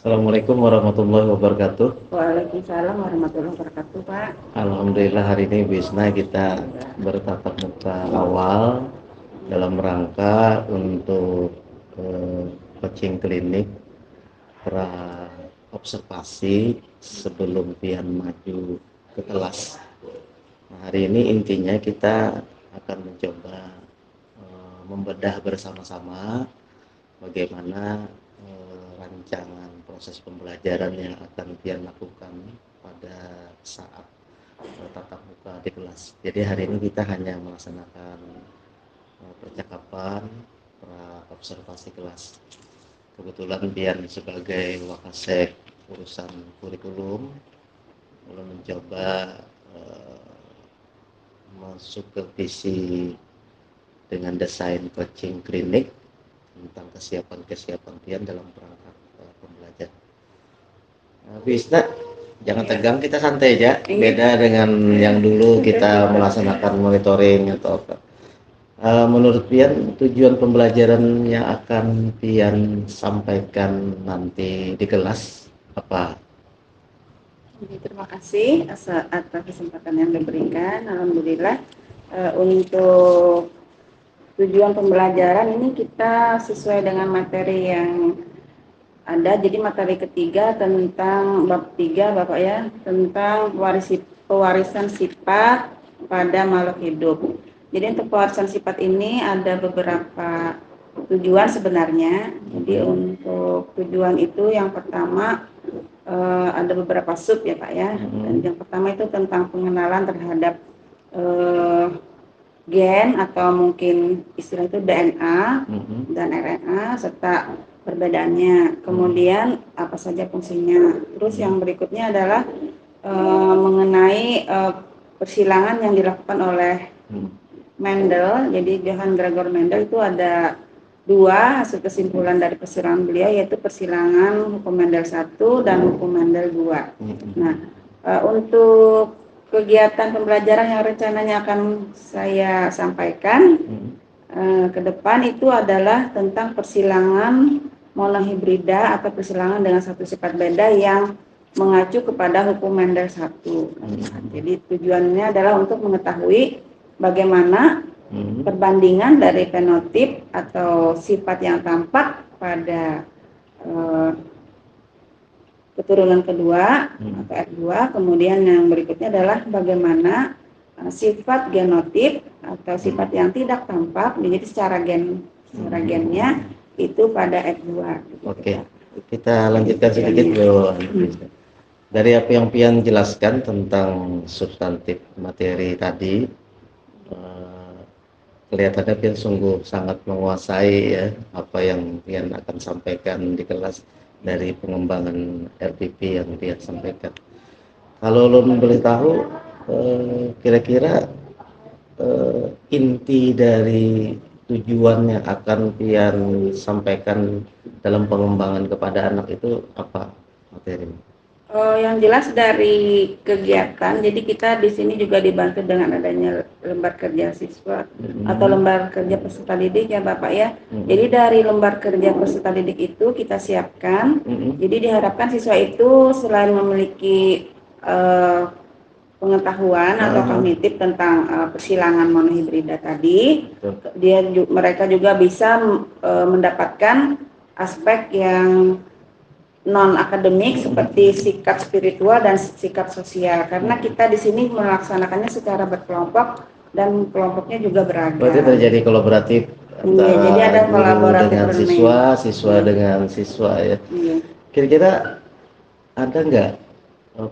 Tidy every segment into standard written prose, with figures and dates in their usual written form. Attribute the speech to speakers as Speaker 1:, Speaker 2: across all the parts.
Speaker 1: Assalamualaikum warahmatullahi wabarakatuh.
Speaker 2: Waalaikumsalam warahmatullahi wabarakatuh, Pak.
Speaker 1: Alhamdulillah hari ini Bisna kita bertatap muka awal dalam rangka untuk coaching klinik pra observasi sebelum pian maju ke kelas. Nah, hari ini intinya kita akan mencoba membedah bersama-sama bagaimana rancangan proses pembelajaran yang akan dia lakukan pada saat tatap muka di kelas. Jadi hari ini kita hanya melaksanakan percakapan observasi kelas. Kebetulan Pian sebagai Wakasek urusan kurikulum belum mencoba masuk ke visi dengan desain coaching klinik tentang kesiapan Pian dalam perangkat pembelajaran. Bisa, jangan tegang, kita santai aja. Beda dengan yang dulu kita melaksanakan monitoring atau apa. Menurut Pian, tujuan pembelajaran yang akan Pian sampaikan nanti di kelas apa?
Speaker 2: Terima kasih atas kesempatan yang diberikan. Alhamdulillah, untuk tujuan pembelajaran ini kita sesuai dengan materi yang ada. Jadi materi ketiga tentang bab 3 Bapak ya, tentang pewarisan sifat pada makhluk hidup. Jadi untuk pewarisan sifat ini ada beberapa tujuan sebenarnya. Jadi untuk tujuan itu yang pertama ada beberapa sub ya Pak ya. Dan yang pertama itu tentang pengenalan terhadap gen atau mungkin istilah itu DNA dan RNA serta perbedaannya. Kemudian apa saja fungsinya. Terus yang berikutnya adalah mengenai persilangan yang dilakukan oleh Mendel. Jadi Johann Gregor Mendel itu ada dua hasil kesimpulan dari persilangan beliau, yaitu persilangan hukum Mendel 1 dan hukum Mendel 2. Nah, untuk kegiatan pembelajaran yang rencananya akan saya sampaikan ke depan itu adalah tentang persilangan monohibrida atau persilangan dengan satu sifat beda yang mengacu kepada hukum Mendel 1. Jadi tujuannya adalah untuk mengetahui bagaimana perbandingan dari fenotip atau sifat yang tampak pada keturunan kedua atau F2. Kemudian yang berikutnya adalah bagaimana sifat genotip atau sifat yang tidak tampak menjadi secara gennya itu pada F2.
Speaker 1: Oke, kita lanjutkan sedikit dulu. Dari apa yang Pian jelaskan tentang substantif materi tadi, kelihatannya Pian sungguh sangat menguasai ya apa yang Pian akan sampaikan di kelas dari pengembangan RPP yang Pian sampaikan. Kalau lo boleh tahu, kira-kira inti dari tujuan yang akan Pian sampaikan dalam pengembangan kepada anak itu apa materinya?
Speaker 2: Yang jelas dari kegiatan, jadi kita di sini juga dibantu dengan adanya lembar kerja siswa atau lembar kerja peserta didik ya Bapak ya. Jadi dari lembar kerja peserta didik itu kita siapkan. Jadi diharapkan siswa itu selain memiliki pengetahuan atau kognitif tentang persilangan monohibrida tadi, mereka juga bisa mendapatkan aspek yang non akademik seperti sikap spiritual dan sikap sosial, karena kita di sini melaksanakannya secara berkelompok dan kelompoknya juga beragam.
Speaker 1: Berarti terjadi kolaboratif antara
Speaker 2: jadi ada
Speaker 1: guru dengan siswa dengan siswa ya. Kira-kira ada nggak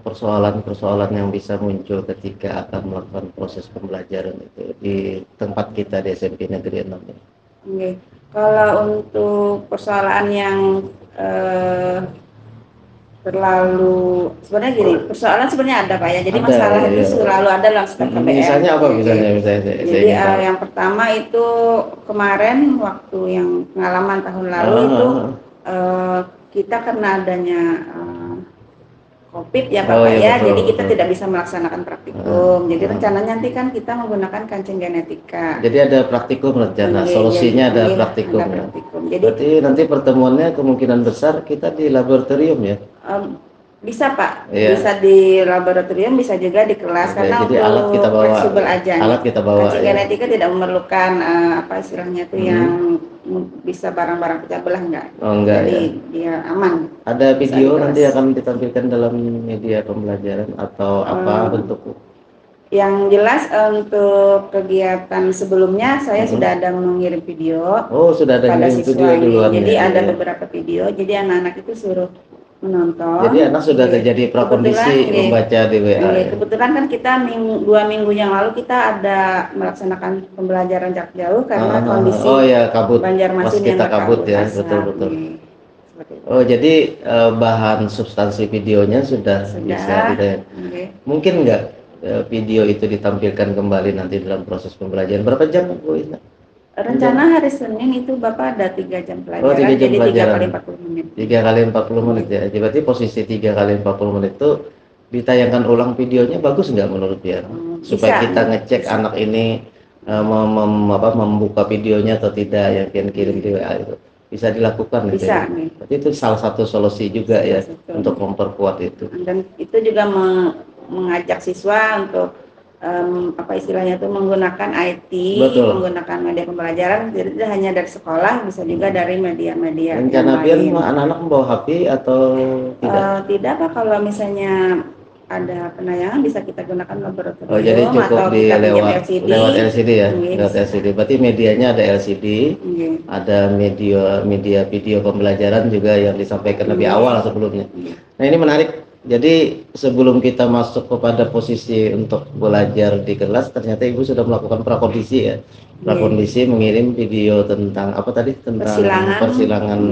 Speaker 1: persoalan-persoalan yang bisa muncul ketika akan melakukan proses pembelajaran itu di tempat kita di SMP Negeri 6 ini?
Speaker 2: Kalau untuk persoalan yang terlalu sebenarnya gini, persoalan sebenarnya ada Pak ya. Jadi ada, masalah itu selalu ada dalam setiap KBM.
Speaker 1: Misalnya apa misalnya?
Speaker 2: Jadi yang pertama itu kemarin waktu yang pengalaman tahun lalu itu kita karena adanya COVID ya Pak,
Speaker 1: Oh iya
Speaker 2: ya,
Speaker 1: betul
Speaker 2: jadi kita
Speaker 1: betul.
Speaker 2: tidak bisa melaksanakan praktikum. Jadi rencananya nanti kan kita menggunakan kancing genetika.
Speaker 1: Jadi ada praktikum rencana, solusinya ada praktikum
Speaker 2: Ada
Speaker 1: ya.
Speaker 2: praktikum. Jadi
Speaker 1: Berarti nanti pertemuannya kemungkinan besar kita di laboratorium ya.
Speaker 2: bisa Pak,
Speaker 1: Iya.
Speaker 2: bisa di laboratorium, bisa juga di kelas.
Speaker 1: Oke,
Speaker 2: karena
Speaker 1: jadi
Speaker 2: untuk
Speaker 1: alat kita bawa.
Speaker 2: fleksibel aja
Speaker 1: Alat
Speaker 2: nih.
Speaker 1: kita bawa
Speaker 2: Kancing
Speaker 1: ya.
Speaker 2: genetika tidak memerlukan apa istilahnya itu yang bisa barang-barang pecah belah enggak.
Speaker 1: Oh enggak
Speaker 2: Jadi
Speaker 1: ya.
Speaker 2: dia aman.
Speaker 1: Ada
Speaker 2: Bisa
Speaker 1: video
Speaker 2: di kelas.
Speaker 1: nanti akan ditampilkan dalam media pembelajaran atau apa bentuknya?
Speaker 2: Yang jelas untuk kegiatan sebelumnya saya sudah ada mengirim video.
Speaker 1: Oh, sudah ada
Speaker 2: pada
Speaker 1: ngirim video
Speaker 2: siswa ini.
Speaker 1: duluan
Speaker 2: Jadi
Speaker 1: ya.
Speaker 2: ada
Speaker 1: Iya.
Speaker 2: beberapa video. Jadi anak-anak itu suruh menonton.
Speaker 1: Jadi anak sudah terjadi prakondisi membaca di WA ya.
Speaker 2: Kebetulan kan kita 2 minggu yang lalu kita ada melaksanakan pembelajaran jarak jauh karena kondisi
Speaker 1: oh ya kabut.
Speaker 2: Banjarmasin
Speaker 1: Pas kita
Speaker 2: yang
Speaker 1: kabut ya,
Speaker 2: asap,
Speaker 1: betul-betul.
Speaker 2: Seperti itu.
Speaker 1: Oh, jadi bahan substansi videonya sudah bisa dilihat. Mungkin nggak video itu ditampilkan kembali nanti dalam proses pembelajaran? Berapa jam Bu Isna?
Speaker 2: Rencana hari Senin itu Bapak ada 3 jam pelajaran,
Speaker 1: Oh, 3 jam
Speaker 2: jadi 3
Speaker 1: pelajaran.
Speaker 2: kali 40 menit.
Speaker 1: 3 kali 40 menit ya. Jadi berarti posisi 3 kali 40 menit itu ditayangkan ulang videonya bagus nggak menurut dia? Supaya kita ngecek anak ini membuka videonya atau tidak yang kirim di WA itu. Bisa dilakukan itu ya. Berarti itu salah satu solusi juga ya untuk memperkuat itu.
Speaker 2: Dan itu juga mengajak siswa untuk apa istilahnya itu menggunakan IT, menggunakan media pembelajaran, jadi tidak hanya dari sekolah, bisa juga dari media-media
Speaker 1: Rencana biar anak-anak membawa HP atau tidak?
Speaker 2: Tidak Pak, kalau misalnya ada penayangan bisa kita gunakan laboratorium.
Speaker 1: Oh, jadi cukup
Speaker 2: atau
Speaker 1: di
Speaker 2: kita
Speaker 1: lewat LCD ya, lewat
Speaker 2: bisa.
Speaker 1: LCD. Berarti medianya ada LCD, ada media video pembelajaran juga yang disampaikan lebih awal sebelumnya. Nah ini menarik. Jadi sebelum kita masuk kepada posisi untuk belajar di kelas, ternyata Ibu sudah melakukan prakondisi ya. Prakondisi mengirim video tentang apa tadi, tentang persilangan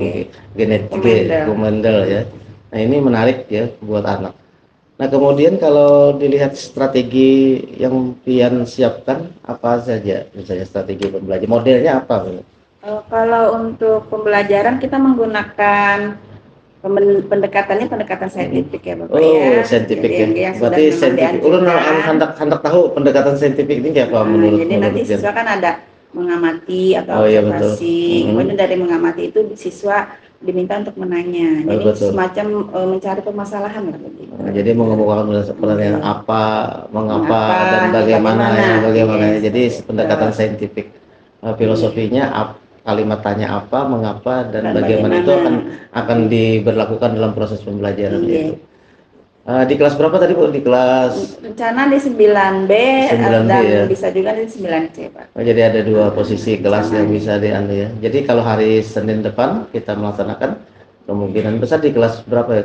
Speaker 1: genetik Gumendel ya. Nah ini menarik ya buat anak. Nah kemudian kalau dilihat strategi yang Pian siapkan apa saja, misalnya strategi pembelajaran, modelnya apa?
Speaker 2: Kalau untuk pembelajaran kita menggunakan pendekatan saintifik ya Bapak ya.
Speaker 1: Saintifik ya.
Speaker 2: Berarti saintifik.
Speaker 1: Hendak tahu pendekatan saintifik ini kayak apa menurut?
Speaker 2: Jadi nanti siswa kan ada mengamati atau observasi. Kemudian dari mengamati itu siswa diminta untuk menanya. Jadi semacam mencari permasalahan lah begitu.
Speaker 1: Jadi mengemukakan pertanyaan apa, mengapa dan bagaimana. Jadi pendekatan saintifik. Filosofinya kalimat tanya apa, mengapa dan bagaimana itu akan diberlakukan dalam proses pembelajaran itu. Di kelas berapa tadi Bu? Di kelas
Speaker 2: rencana di 9B, dan ya? Bisa juga di 9C Pak.
Speaker 1: Oh, jadi ada 2 posisi kelas yang bisa diambil ya. Jadi kalau hari Senin depan kita melaksanakan, kemungkinan besar di kelas berapa ya?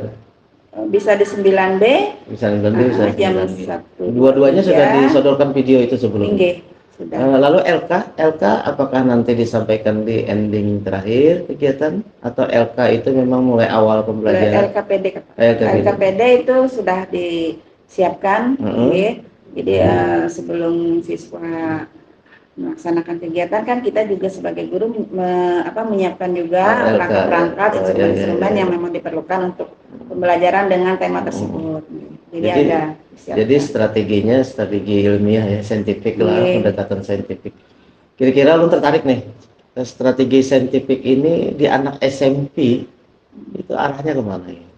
Speaker 2: Bisa di 9B.
Speaker 1: Bisa 9B, bisa
Speaker 2: jam 1.
Speaker 1: Dua-duanya sudah disodorkan video itu sebelumnya.
Speaker 2: Sudah.
Speaker 1: Lalu LK apakah nanti disampaikan di ending terakhir kegiatan atau LK itu memang mulai awal pembelajaran?
Speaker 2: LKPD itu sudah disiapkan, jadi sebelum siswa melaksanakan kegiatan kan kita juga sebagai guru menyiapkan juga perangkat-perangkat instrumen-instrumen yang memang diperlukan untuk pembelajaran dengan tema tersebut. Jadi
Speaker 1: strateginya strategi ilmiah ya, saintifik lah, pendekatan saintifik. Kira-kira lu tertarik nih strategi saintifik ini di anak SMP itu arahnya kemana ya?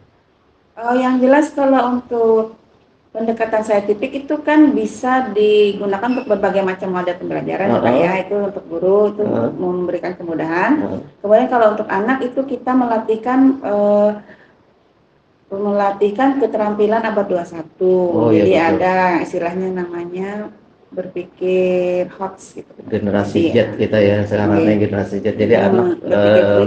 Speaker 2: Yang jelas kalau untuk pendekatan saintifik itu kan bisa digunakan untuk berbagai macam model pembelajaran Pak ya, itu untuk guru itu memberikan kemudahan. Kemudian kalau untuk anak itu kita melatihkan keterampilan abad 21. Jadi ada istilahnya namanya berpikir HOTS gitu.
Speaker 1: Generasi Z kita ya, sekarang generasi Z. Jadi anak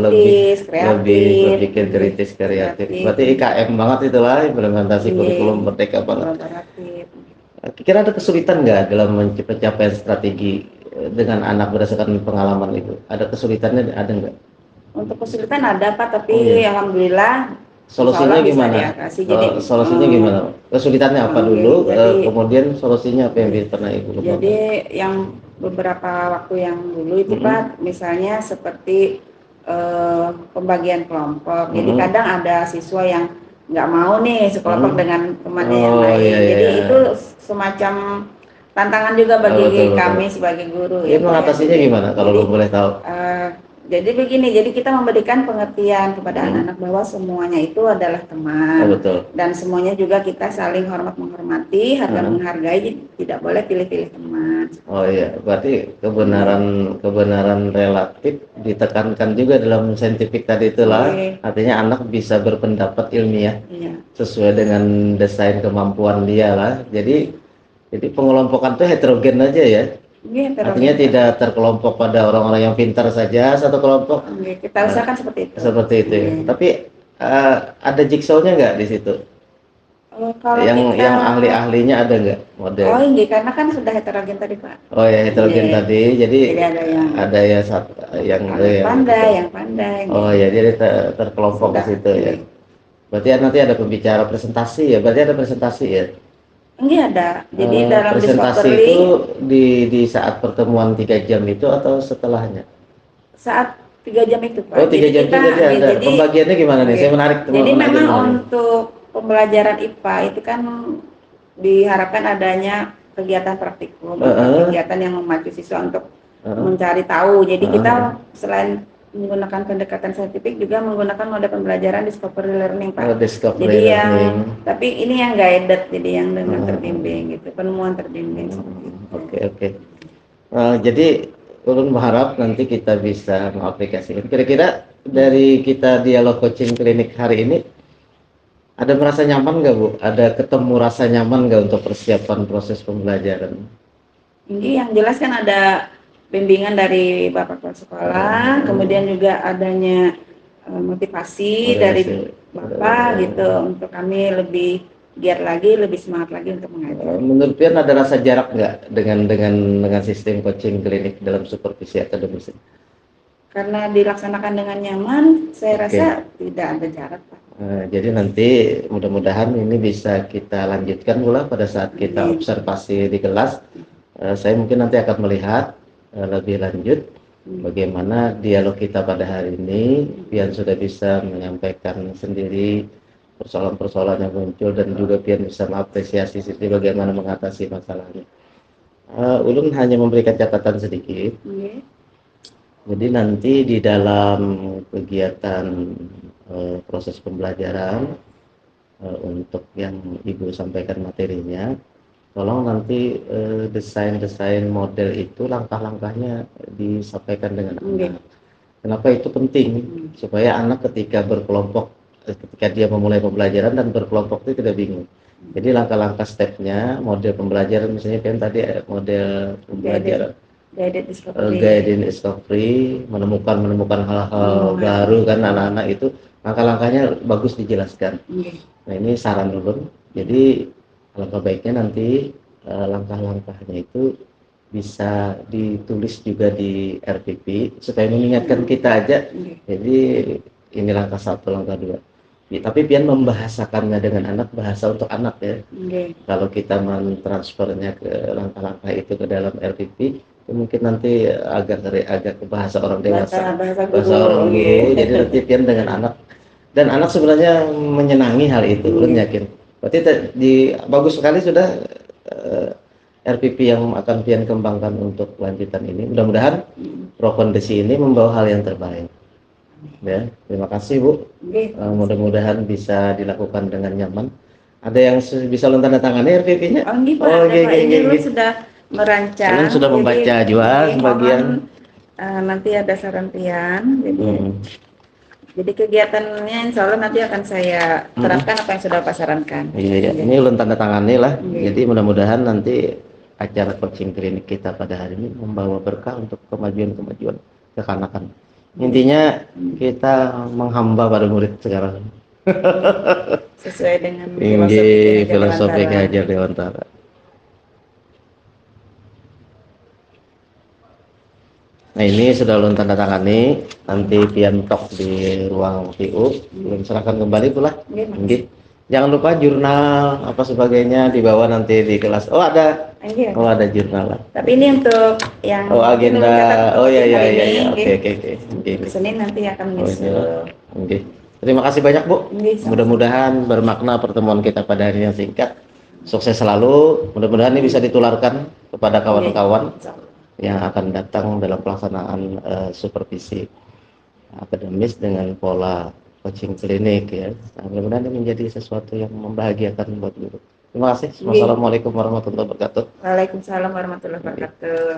Speaker 1: lebih berpikir kritis, kreatif. Berarti IKM banget itulah, implementasi kurikulum merdeka banget. Kira ada kesulitan nggak dalam pencapaian strategi dengan anak berdasarkan pengalaman itu? Ada kesulitannya, ada nggak?
Speaker 2: Untuk kesulitan ada Pak, tapi alhamdulillah
Speaker 1: solusinya gimana? Solusinya gimana? Kesulitannya apa dulu? Kemudian solusinya apa yang pernah Ibu lakukan?
Speaker 2: Jadi yang beberapa waktu yang dulu itu Pak, misalnya seperti pembagian kelompok. Jadi kadang ada siswa yang nggak mau nih sekelompok dengan temannya yang
Speaker 1: Oh
Speaker 2: lain.
Speaker 1: iya
Speaker 2: Jadi
Speaker 1: iya.
Speaker 2: itu semacam tantangan juga bagi
Speaker 1: Betul betul.
Speaker 2: kami sebagai guru
Speaker 1: Dia
Speaker 2: ya Pak ya.
Speaker 1: mengatasinya gimana kalau
Speaker 2: Jadi
Speaker 1: boleh tahu?
Speaker 2: jadi begini, jadi kita memberikan pengertian kepada anak-anak bahwa semuanya itu adalah
Speaker 1: Oh
Speaker 2: teman
Speaker 1: betul.
Speaker 2: dan semuanya juga kita saling hormat menghormati, harga menghargai, tidak boleh pilih-pilih teman.
Speaker 1: Oh iya, berarti
Speaker 2: Iya.
Speaker 1: kebenaran relatif ditekankan juga dalam saintifik tadi itulah.
Speaker 2: Iya.
Speaker 1: Artinya anak bisa berpendapat ilmiah
Speaker 2: Iya.
Speaker 1: sesuai dengan desain kemampuan dia lah. Jadi pengelompokan itu heterogen aja ya.
Speaker 2: Iya,
Speaker 1: Artinya
Speaker 2: heterogen, Pak.
Speaker 1: tidak terkelompok pada orang-orang yang pintar saja satu kelompok.
Speaker 2: Iya, kita usahakan seperti itu.
Speaker 1: Seperti itu ya.
Speaker 2: Iya.
Speaker 1: Tapi ada jigsaw-nya nggak di situ?
Speaker 2: Kalau
Speaker 1: Yang
Speaker 2: kita,
Speaker 1: ahli-ahlinya ada nggak model?
Speaker 2: oh iya, karena kan sudah heterogen tadi Pak.
Speaker 1: Oh ya heterogen
Speaker 2: Iya.
Speaker 1: tadi, jadi
Speaker 2: Jadi ada yang
Speaker 1: ya satu yang
Speaker 2: pandai,
Speaker 1: betul.
Speaker 2: yang pandai.
Speaker 1: Oh
Speaker 2: Gitu.
Speaker 1: ya jadi terkelompok di
Speaker 2: Sudah.
Speaker 1: situ ya.
Speaker 2: Iya.
Speaker 1: Berarti nanti ada pembicara presentasi ya. Berarti ada presentasi ya.
Speaker 2: Enggak ada. Jadi dalam
Speaker 1: Presentasi
Speaker 2: Discovery
Speaker 1: itu di saat pertemuan 3 jam itu atau setelahnya?
Speaker 2: saat 3 jam itu Pak.
Speaker 1: Oh 3 jam
Speaker 2: kita,
Speaker 1: juga dia ada.
Speaker 2: jadi
Speaker 1: Pembagiannya gimana nih?
Speaker 2: oke.
Speaker 1: Saya menarik
Speaker 2: Jadi memang
Speaker 1: menarik.
Speaker 2: untuk pembelajaran IPA itu kan diharapkan adanya kegiatan praktikum atau kegiatan yang memacu siswa untuk mencari tahu. Jadi kita selain menggunakan pendekatan saintifik juga menggunakan mode pembelajaran discovery learning Pak. Jadi yang tapi ini yang guided, jadi yang dengan terbimbing gitu, penemuan terbimbing seperti itu.
Speaker 1: Oke. Jadi ulun berharap nanti kita bisa mengaplikasikan. Kira-kira dari kita dialog coaching klinik hari ini ada merasa nyaman nggak Bu? Ada ketemu rasa nyaman nggak untuk persiapan proses pembelajaran?
Speaker 2: Ini yang jelas kan ada bimbingan dari Bapak Kepala Sekolah, kemudian juga adanya motivasi dari Bapak gitu untuk kami lebih giat lagi, lebih semangat lagi untuk mengajar.
Speaker 1: Menurut Pian ada rasa jarak nggak dengan sistem coaching klinik dalam supervisi akademis?
Speaker 2: Karena dilaksanakan dengan nyaman, saya rasa tidak ada jarak Pak.
Speaker 1: Jadi nanti mudah-mudahan ini bisa kita lanjutkan pula pada saat kita observasi di kelas. Saya mungkin nanti akan melihat lebih lanjut bagaimana dialog kita pada hari ini. Pian sudah bisa menyampaikan sendiri persoalan-persoalan yang muncul dan juga Pian bisa mengapresiasi sendiri bagaimana mengatasi masalahnya. Ulun hanya memberikan catatan sedikit. Jadi nanti di dalam kegiatan proses pembelajaran untuk yang Ibu sampaikan materinya, tolong nanti desain model itu langkah-langkahnya disampaikan dengan anak. Kenapa itu penting? Supaya anak ketika berkelompok, ketika dia memulai pembelajaran dan berkelompok itu tidak bingung. Jadi langkah-langkah stepnya, model pembelajaran misalnya kan tadi model pembelajaran guided discovery, menemukan hal-hal baru kan anak-anak itu langkah-langkahnya bagus dijelaskan. Nah ini saran dulu. Jadi alangkah baiknya nanti langkah-langkahnya itu bisa ditulis juga di RPP supaya mengingatkan kita aja. Jadi ini langkah 1, langkah 2. Tapi Pian membahasakannya dengan anak, bahasa untuk anak ya. Kalau kita mentransfernya ke langkah-langkah itu ke dalam RPP, mungkin nanti agak ke bahasa orang dewasa, bahasa orang guru. Jadi nanti Pian dengan anak, dan anak sebenarnya menyenangi hal itu, ulun yakin. Berarti bagus sekali sudah RPP yang akan Pian kembangkan untuk lanjutan ini. Mudah-mudahan Prokondisi ini membawa hal yang terbaik. Ya, terima kasih Bu. Mudah-mudahan bisa dilakukan dengan nyaman. Ada yang bisa ulun tanda tangani RPP-nya?
Speaker 2: Ini sudah merancang.
Speaker 1: Kalian sudah membaca juga sebagian.
Speaker 2: Nanti ada saran Pian. Jadi kegiatannya insya Allah nanti akan saya terapkan apa yang sudah Pak sarankan.
Speaker 1: Iya. Ini ulun tanda tangani lah. Jadi mudah-mudahan nanti acara coaching klinik kita pada hari ini membawa berkah untuk kemajuan kekanakan. Intinya kita menghamba pada murid sekarang.
Speaker 2: Sesuai dengan
Speaker 1: filosofi Ki Hajar Dewantara. Nah ini sudah ulun tanda tangani, nanti Pian talk di ruang PU, ulun serahkan kembali pula. Jangan lupa jurnal apa sebagainya dibawa nanti di kelas. Oh ada jurnal.
Speaker 2: Tapi ini untuk yang
Speaker 1: agenda. Oke.
Speaker 2: Senin nanti akan menyusul.
Speaker 1: Terima kasih banyak Bu.
Speaker 2: Iya, sama-sama.
Speaker 1: Mudah-mudahan bermakna pertemuan kita pada hari yang singkat. Sukses selalu. Mudah-mudahan ini bisa ditularkan kepada kawan-kawan yang akan datang dalam pelaksanaan supervisi akademis dengan pola coaching klinik ya. Nah, mudah-mudahan ini menjadi sesuatu yang membahagiakan buat guru. Terima kasih. Wassalamualaikum warahmatullahi wabarakatuh.
Speaker 2: Waalaikumsalam warahmatullahi wabarakatuh.